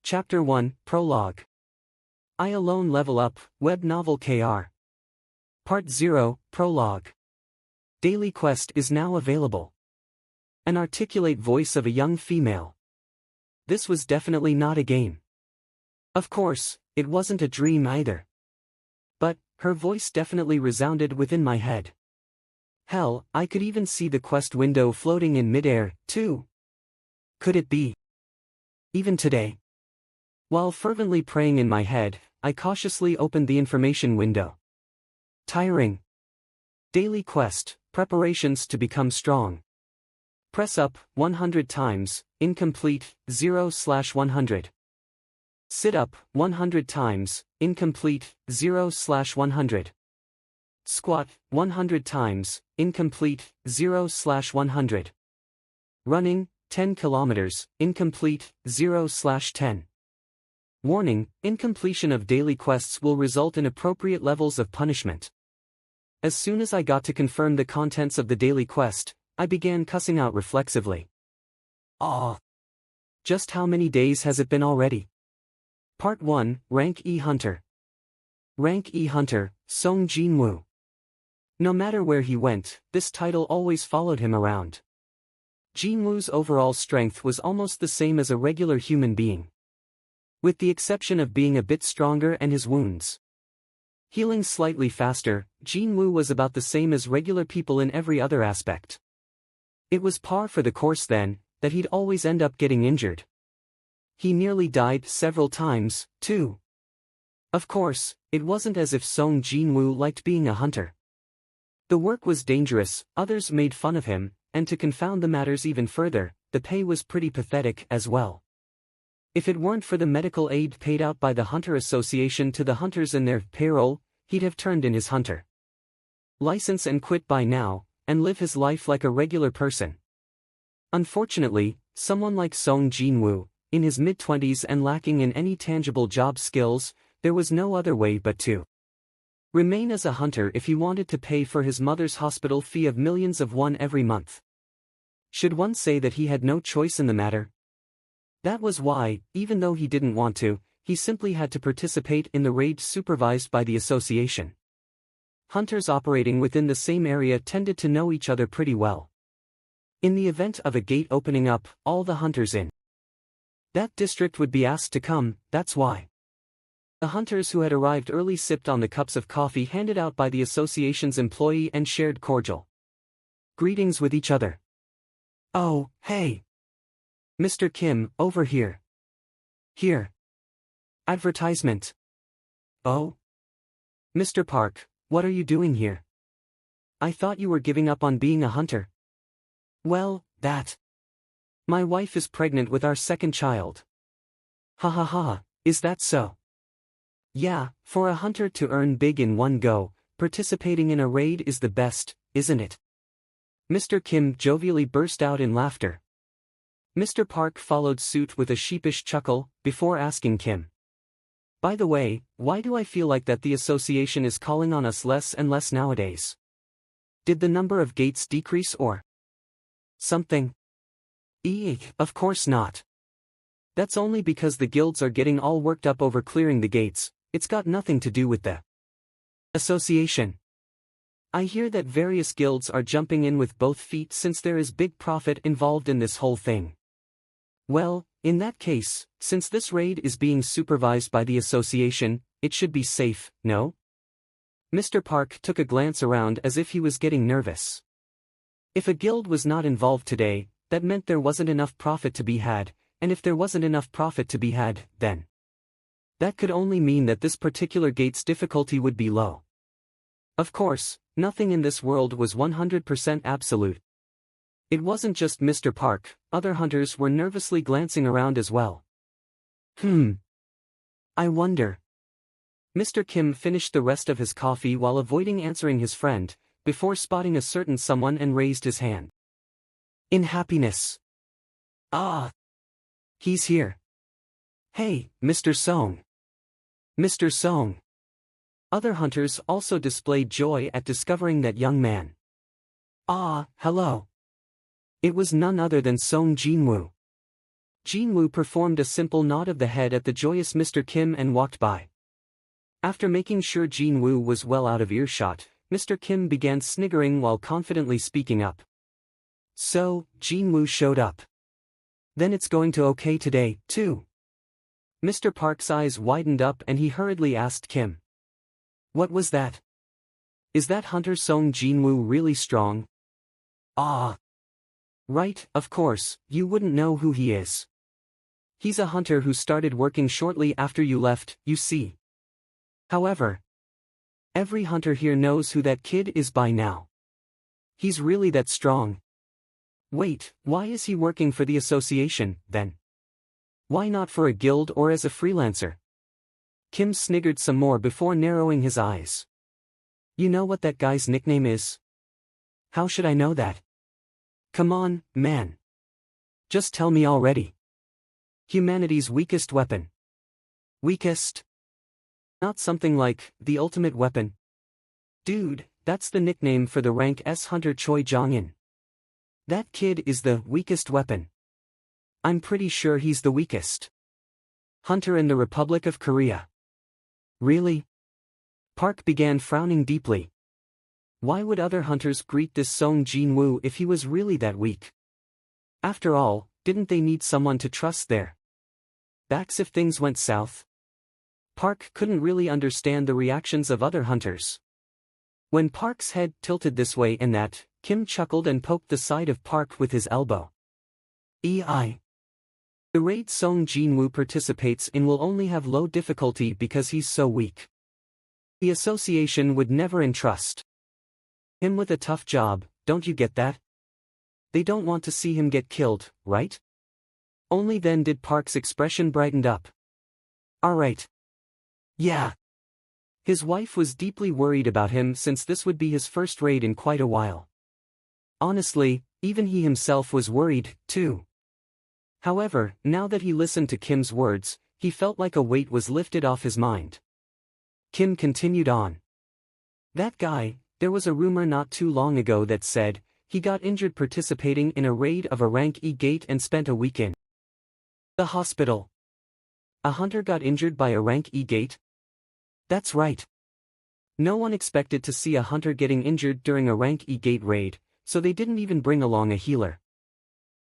Chapter 1, Prologue. I Alone Level Up, Web Novel KR. Part 0, Prologue. Daily Quest is now available. An articulate voice of a young female. This was definitely not a game. Of course, it wasn't a dream either. But, her voice definitely resounded within my head. Hell, I could even see the quest window floating in midair, too. Could it be? Even today? While fervently praying in my head, I cautiously opened the information window. Tiring. Daily quest, preparations to become strong. Press up, 100 times, incomplete, 0/100. Sit up, 100 times, incomplete, 0/100. Squat, 100 times, incomplete, 0/100. Running, 10 kilometers, incomplete, 0/10. Warning, incompletion of daily quests will result in appropriate levels of punishment. As soon as I got to confirm the contents of the daily quest, I began cussing out reflexively. Aw. Just how many days has it been already? Part 1, Rank E Hunter. Rank E Hunter, Song Jinwoo. No matter where he went, this title always followed him around. Jinwoo's overall strength was almost the same as a regular human being. With the exception of being a bit stronger and his wounds healing slightly faster, Jinwoo was about the same as regular people in every other aspect. It was par for the course then, that he'd always end up getting injured. He nearly died several times, too. Of course, it wasn't as if Song Jinwoo liked being a hunter. The work was dangerous, others made fun of him, and to confound the matters even further, the pay was pretty pathetic as well. If it weren't for the medical aid paid out by the Hunter Association to the hunters in their payroll, he'd have turned in his hunter license and quit by now, and live his life like a regular person. Unfortunately, someone like Song Jinwoo, in his mid-20s and lacking in any tangible job skills, there was no other way but to remain as a hunter if he wanted to pay for his mother's hospital fee of millions of won every month. Should one say that he had no choice in the matter? That was why, even though he didn't want to, he simply had to participate in the raid supervised by the association. Hunters operating within the same area tended to know each other pretty well. In the event of a gate opening up, all the hunters in that district would be asked to come, that's why. The hunters who had arrived early sipped on the cups of coffee handed out by the association's employee and shared cordial greetings with each other. Oh, hey! Mr. Kim, over here. Here. Advertisement. Oh? Mr. Park, what are you doing here? I thought you were giving up on being a hunter. Well, my wife is pregnant with our second child. Ha ha ha, is that so? Yeah, for a hunter to earn big in one go, participating in a raid is the best, isn't it? Mr. Kim jovially burst out in laughter. Mr. Park followed suit with a sheepish chuckle, before asking Kim. By the way, why do I feel like that the association is calling on us less and less nowadays? Did the number of gates decrease or something? Eek, of course not. That's only because the guilds are getting all worked up over clearing the gates, it's got nothing to do with the association. I hear that various guilds are jumping in with both feet since there is big profit involved in this whole thing. Well, in that case, since this raid is being supervised by the association, it should be safe, no? Mr. Park took a glance around as if he was getting nervous. If a guild was not involved today, that meant there wasn't enough profit to be had, and if there wasn't enough profit to be had, then that could only mean that this particular gate's difficulty would be low. Of course, nothing in this world was 100% absolute. It wasn't just Mr. Park, other hunters were nervously glancing around as well. I wonder. Mr. Kim finished the rest of his coffee while avoiding answering his friend, before spotting a certain someone and raised his hand. In happiness. Ah! He's here. Hey, Mr. Song. Mr. Song. Other hunters also displayed joy at discovering that young man. Ah, hello. It was none other than Song Jinwoo. Jinwoo performed a simple nod of the head at the joyous Mr. Kim and walked by. After making sure Jinwoo was well out of earshot, Mr. Kim began sniggering while confidently speaking up. So, Jinwoo showed up. Then it's going to okay today, too. Mr. Park's eyes widened up and he hurriedly asked Kim. What was that? Is that Hunter Song Jinwoo really strong? Ah. Right, of course, you wouldn't know who he is. He's a hunter who started working shortly after you left, you see. However, every hunter here knows who that kid is by now. He's really that strong. Wait, why is he working for the association, then? Why not for a guild or as a freelancer? Kim sniggered some more before narrowing his eyes. You know what that guy's nickname is? How should I know that? Come on, man. Just tell me already. Humanity's weakest weapon. Weakest? Not something like, the ultimate weapon. Dude, that's the nickname for the rank S hunter Choi Jong-in. That kid is the weakest weapon. I'm pretty sure he's the weakest hunter in the Republic of Korea. Really? Park began frowning deeply. Why would other hunters greet this Song Jinwoo if he was really that weak? After all, didn't they need someone to trust their backs if things went south? Park couldn't really understand the reactions of other hunters. When Park's head tilted this way and that, Kim chuckled and poked the side of Park with his elbow. The raid Song Jinwoo participates in will only have low difficulty because he's so weak. The association would never entrust him with a tough job, don't you get that? They don't want to see him get killed, right? Only then did Park's expression brighten up. Alright. Yeah. His wife was deeply worried about him since this would be his first raid in quite a while. Honestly, even he himself was worried, too. However, now that he listened to Kim's words, he felt like a weight was lifted off his mind. Kim continued on. That guy, there was a rumor not too long ago that said, he got injured participating in a raid of a rank E gate and spent a week in the hospital. A hunter got injured by a rank E gate? That's right. No one expected to see a hunter getting injured during a rank E gate raid, so they didn't even bring along a healer.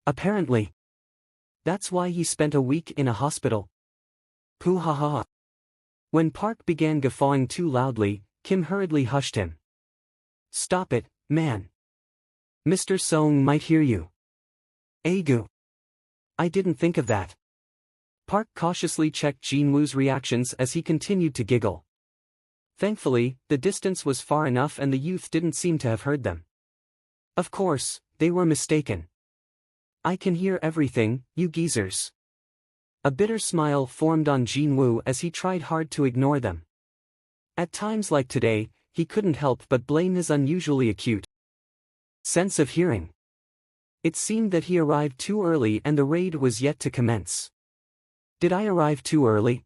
Apparently. That's why he spent a week in a hospital. Pooh ha ha. When Park began guffawing too loudly, Kim hurriedly hushed him. Stop it, man. Mr. Song might hear you. Agu. I didn't think of that. Park cautiously checked Jinwoo's reactions as he continued to giggle. Thankfully, the distance was far enough and the youth didn't seem to have heard them. Of course, they were mistaken. I can hear everything, you geezers. A bitter smile formed on Jinwoo as he tried hard to ignore them. At times like today, he couldn't help but blame his unusually acute sense of hearing. It seemed that he arrived too early and the raid was yet to commence. Did I arrive too early?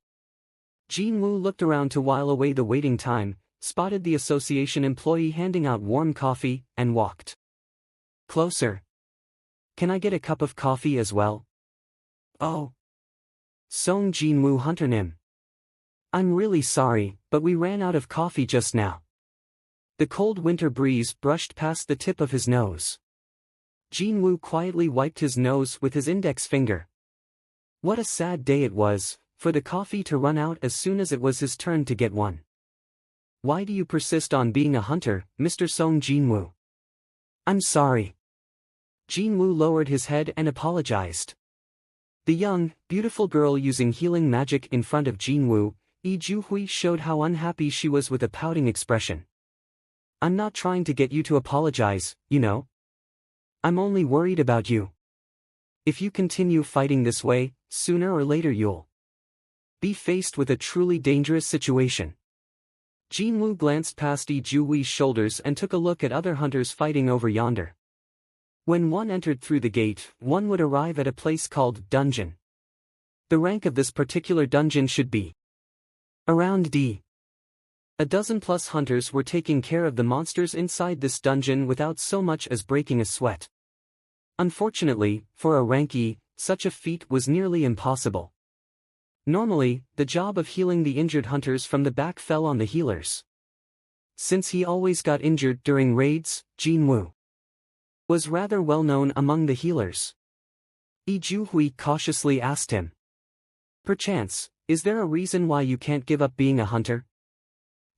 Jinwoo looked around to while away the waiting time, spotted the association employee handing out warm coffee, and walked closer. Can I get a cup of coffee as well? Oh. Song Jinwoo Hunter Nim. I'm really sorry, but we ran out of coffee just now. The cold winter breeze brushed past the tip of his nose. Jinwoo quietly wiped his nose with his index finger. What a sad day it was, for the coffee to run out as soon as it was his turn to get one. Why do you persist on being a hunter, Mr. Song Jinwoo? I'm sorry. Jinwoo lowered his head and apologized. The young, beautiful girl using healing magic in front of Jinwoo, Lee Juhui, showed how unhappy she was with a pouting expression. I'm not trying to get you to apologize, you know. I'm only worried about you. If you continue fighting this way, sooner or later you'll be faced with a truly dangerous situation. Jinwoo glanced past Lee Juhui's shoulders and took a look at other hunters fighting over yonder. When one entered through the gate, one would arrive at a place called dungeon. The rank of this particular dungeon should be around D. A dozen plus hunters were taking care of the monsters inside this dungeon without so much as breaking a sweat. Unfortunately, for a rank E, such a feat was nearly impossible. Normally, the job of healing the injured hunters from the back fell on the healers. Since he always got injured during raids, Jinwu was rather well known among the healers. Yi Juhui cautiously asked him. Perchance, is there a reason why you can't give up being a hunter?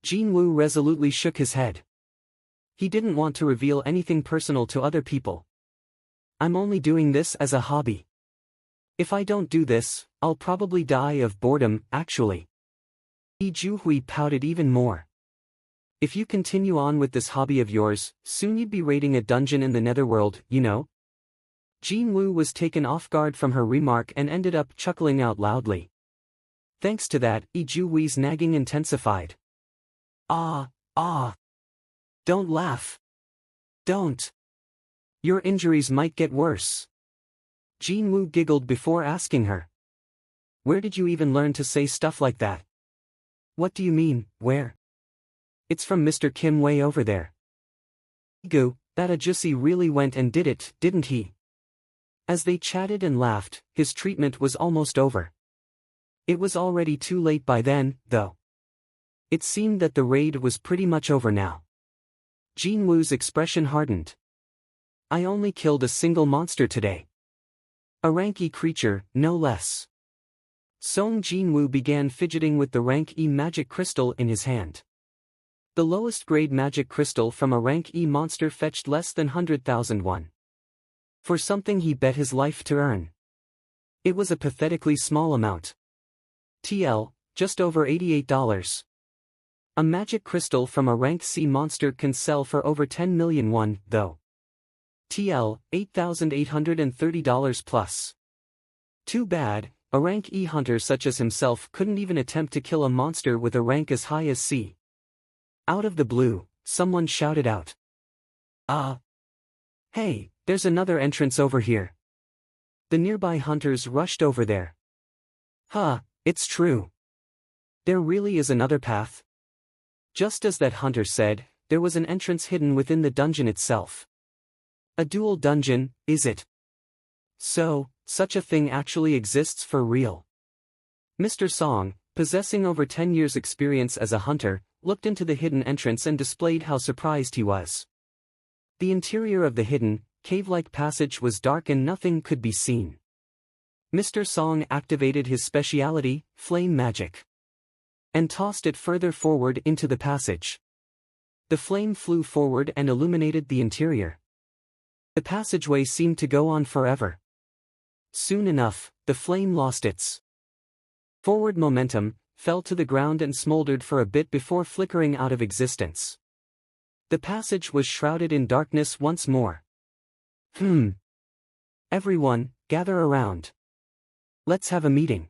Jinwu resolutely shook his head. He didn't want to reveal anything personal to other people. I'm only doing this as a hobby. If I don't do this, I'll probably die of boredom, actually. Yi Juhui pouted even more. If you continue on with this hobby of yours, soon you'd be raiding a dungeon in the netherworld, you know? Jinwu was taken off guard from her remark and ended up chuckling out loudly. Thanks to that, Yi Juhui's nagging intensified. Ah. Don't laugh. Don't. Your injuries might get worse. Jinwu giggled before asking her. Where did you even learn to say stuff like that? What do you mean, where? It's from Mr. Kim way over there. Gu, that Ajusi really went and did it, didn't he? As they chatted and laughed, his treatment was almost over. It was already too late by then, though. It seemed that the raid was pretty much over now. Jinwu's expression hardened. I only killed a single monster today. A rank E creature, no less. Song Jinwu began fidgeting with the rank E magic crystal in his hand. The lowest grade magic crystal from a rank E monster fetched less than 100,000 won. For something he bet his life to earn. It was a pathetically small amount. TL, just over $88. A magic crystal from a rank C monster can sell for over 10 million won, though. TL, $8,830 plus. Too bad, a rank E hunter such as himself couldn't even attempt to kill a monster with a rank as high as C. Out of the blue, someone shouted out. Hey, there's another entrance over here. The nearby hunters rushed over there. It's true. There really is another path. Just as that hunter said, there was an entrance hidden within the dungeon itself. A dual dungeon, is it? So, such a thing actually exists for real. Mr. Song, possessing over 10 years' experience as a hunter, looked into the hidden entrance and displayed how surprised he was. The interior of the hidden, cave-like passage was dark and nothing could be seen. Mr. Song activated his speciality, flame magic, and tossed it further forward into the passage. The flame flew forward and illuminated the interior. The passageway seemed to go on forever. Soon enough, the flame lost its forward momentum, fell to the ground and smoldered for a bit before flickering out of existence. The passage was shrouded in darkness once more. Everyone, gather around. Let's have a meeting.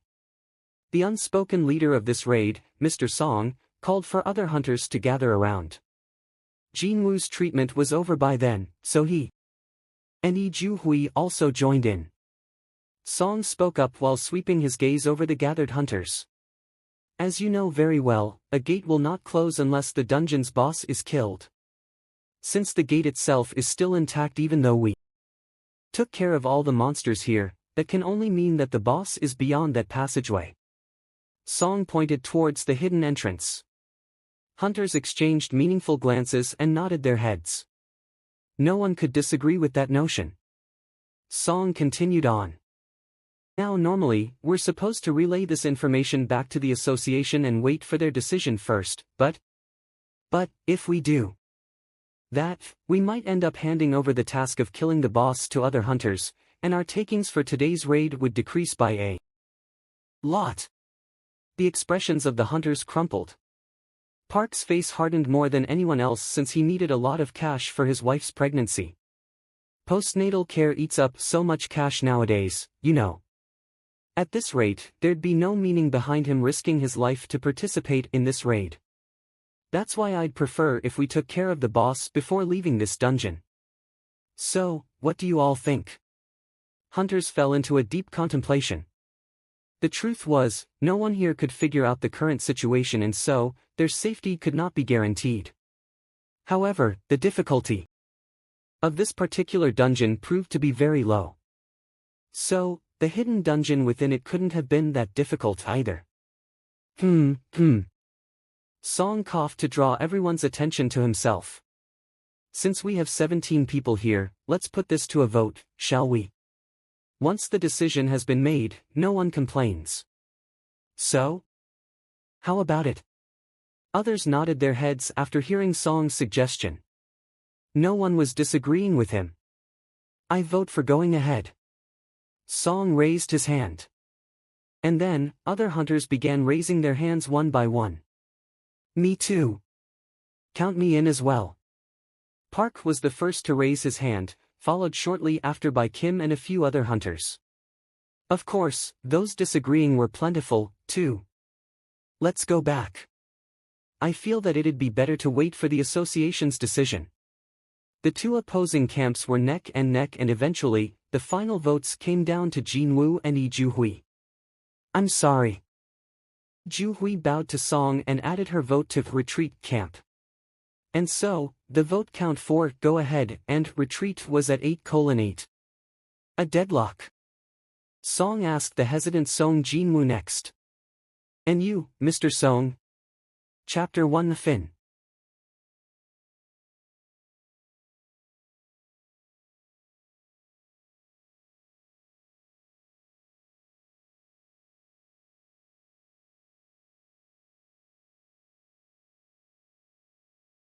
The unspoken leader of this raid, Mr. Song, called for other hunters to gather around. Jinwu's treatment was over by then, so he and Yi Juhui also joined in. Song spoke up while sweeping his gaze over the gathered hunters. As you know very well, a gate will not close unless the dungeon's boss is killed. Since the gate itself is still intact even though we took care of all the monsters here, that can only mean that the boss is beyond that passageway. Song pointed towards the hidden entrance. Hunters exchanged meaningful glances and nodded their heads. No one could disagree with that notion. Song continued on. Now normally, we're supposed to relay this information back to the association and wait for their decision first, but if we do that, we might end up handing over the task of killing the boss to other hunters, and our takings for today's raid would decrease by a lot. The expressions of the hunters crumpled. Park's face hardened more than anyone else since he needed a lot of cash for his wife's pregnancy. Postnatal care eats up so much cash nowadays, you know. At this rate, there'd be no meaning behind him risking his life to participate in this raid. That's why I'd prefer if we took care of the boss before leaving this dungeon. So, what do you all think? Hunters fell into a deep contemplation. The truth was, no one here could figure out the current situation and so, their safety could not be guaranteed. However, the difficulty of this particular dungeon proved to be very low. So, The hidden dungeon within it couldn't have been that difficult either. Song coughed to draw everyone's attention to himself. Since we have 17 people here, let's put this to a vote, shall we? Once the decision has been made, no one complains. So? How about it? Others nodded their heads after hearing Song's suggestion. No one was disagreeing with him. I vote for going ahead. Song raised his hand. And then, other hunters began raising their hands one by one. Me too. Count me in as well. Park was the first to raise his hand, followed shortly after by Kim and a few other hunters. Of course, those disagreeing were plentiful, too. Let's go back. I feel that it'd be better to wait for the association's decision. The two opposing camps were neck and eventually, the final votes came down to Jin Woo and Lee Ju-hui. I'm sorry. Ju-hui bowed to Song and added her vote to retreat camp. And so, the vote count for go ahead and retreat was at 8:8. A deadlock. Song asked the hesitant Song Jin Woo next. And you, Mr. Song? Chapter 1 Fin.